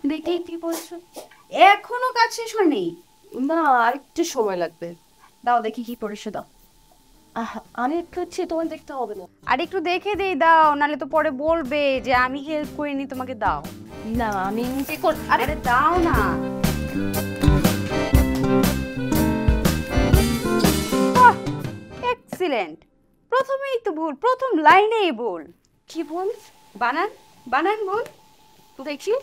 দেখি কি বলছো? এখনো কাজ শেষ হয়নি? না, আরেকটু সময় লাগবে। দাও দেখি কি পড়েছো, দাও। আমি একটু হচ্ছে, তোমার দেখতে হবে না। আর একটু দেখে দেই, দাও, নালে তো পরে বলবে যে আমি হেল্প করিনি, তোমাকে দাও। না, আমি নিজে আরে দাও না। এক্সিলেন্ট। প্রথমেই তো ভুল, প্রথম লাইনেই ভুল। কি বল? বানান, বানান ভুল। দেখি,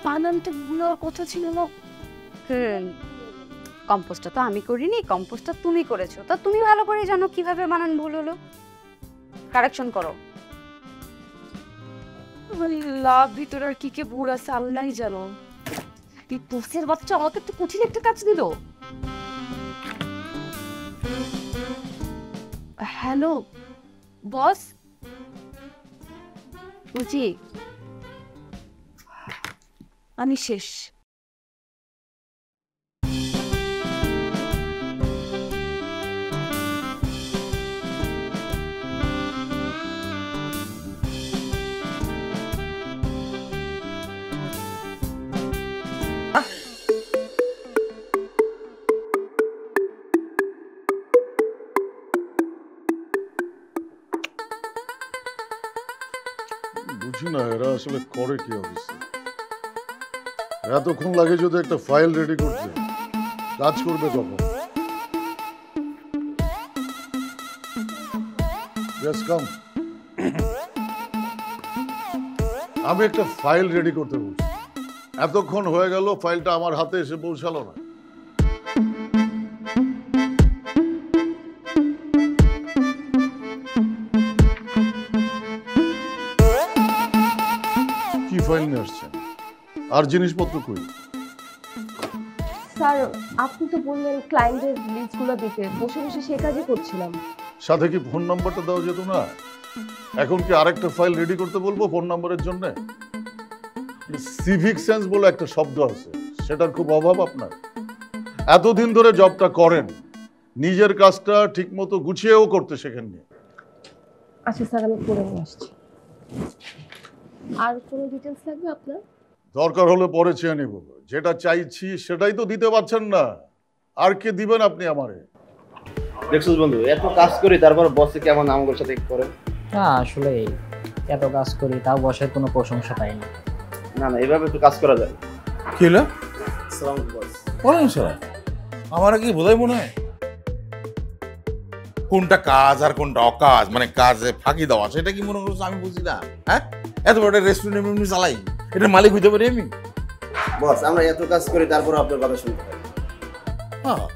বানানটা ভুলার কথা ছিল না। কম্পোস্টটা তো আমি করিনি, কম্পোস্টটা তুমি করেছো, তা তুমি ভালো করে জানো কিভাবে বানান ভুল হলো। কারেকশন করো। লাভ ভিতরে আর কি কি ভুল আছে আল্লাহই জানো। এই বসের বাচ্চা আমাকে একটু কঠিন একটা কাজ দিল। হ্যালো বস, বুঝি আমি শেষ। বুঝি না এরা আসলে করে কি অবস্থা। এতক্ষণ লাগে যদি একটা ফাইল রেডি করতে, কাজ করবে কখন? আমি একটা ফাইল রেডি করতে বলছি, এতক্ষণ হয়ে গেল ফাইলটা আমার হাতে এসে পৌঁছালো না। কি ফাইল নিয়ে আসছেন? আর জিনিসপত্র কই? স্যার, আপনি তো বললেন ক্লায়েন্টের লিস্টগুলো দিতে, বসে বসে সে কাজই করছিলাম। সাথে কি ফোন নাম্বারটা দেওয়া যেত না? এখন কি আরেকটা ফাইল রেডি করতে বলবো ফোন নাম্বারের জন্য? সিভিক সেন্স বলে একটা শব্দ আছে, সেটার খুব অভাব আপনার। এতদিন ধরে জবটা করেন, নিজের কাজটা ঠিকমতো গুছিয়েও করতে শেখেননি। আচ্ছা স্যার, আমি করে নিয়ে আসছি। আর কোনো ডিটেলস লাগবে আপনার? দরকার হলে পরে চেয়ে নিব, যেটা চাইছি সেটাই তো দিতে পারছেন না, আর কে দিবেন আপনি আমারে? দেখছিস বন্ধু, এত কাজ করি তারপর বসে কেমন আমাদের সাথে করে না। আসলে এত কাজ করি তাও বসের কোনো প্রশংসা পাই না। না না, এভাবে তো কাজ করা যায়। কি হলো? আসসালামু আলাইকুম বস। বলেন স্যার, আমার কি বোধহয় মনে হয় কোনটা কাজ আর কোনটা অকাজ, মানে কাজে ফাঁকি দেওয়া, সেটা কি মনে করছো আমি বুঝি না? হ্যাঁ, এত বড় একটা রেস্টুরেন্ট এমনি চালাই, এটা মালিক হইতে পারি আমি? বস, আমরা এত কাজ করি তারপর আপনার কথা শুনতে হয়। হ্যাঁ,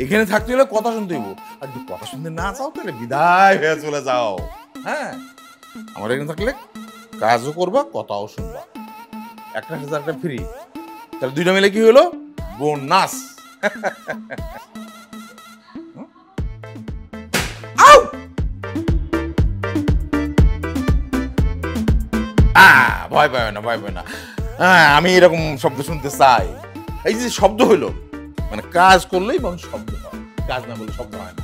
এখানে থাকতে হলে কথা শুনতে হইব, আর যদি কথা শুনতে না চাও তাহলে বিদায় হয়ে চলে যাও। হ্যাঁ, আমার এখানে থাকলে কাজও করবা, কথাও শুনবা, একটা সাথে একটা ফ্রি, তাহলে দুইটা মিলে কি হলো? বোনাস। ভয় পাবে না, ভয় পাবে না। হ্যাঁ, আমি এরকম শব্দ শুনতে চাই। এই যে শব্দ হইলো, মানে কাজ করলেই এবং শব্দ হয়, কাজ না করলে শব্দ হয় না।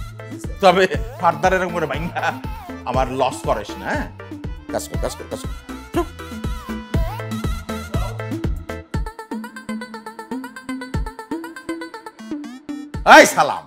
তবে ফার্দার এরকম করে ভাইঙ্গা আমার লস করিস না। হ্যাঁ, কাজ কর, কাজ কর, কাজ কর। এই সালাম,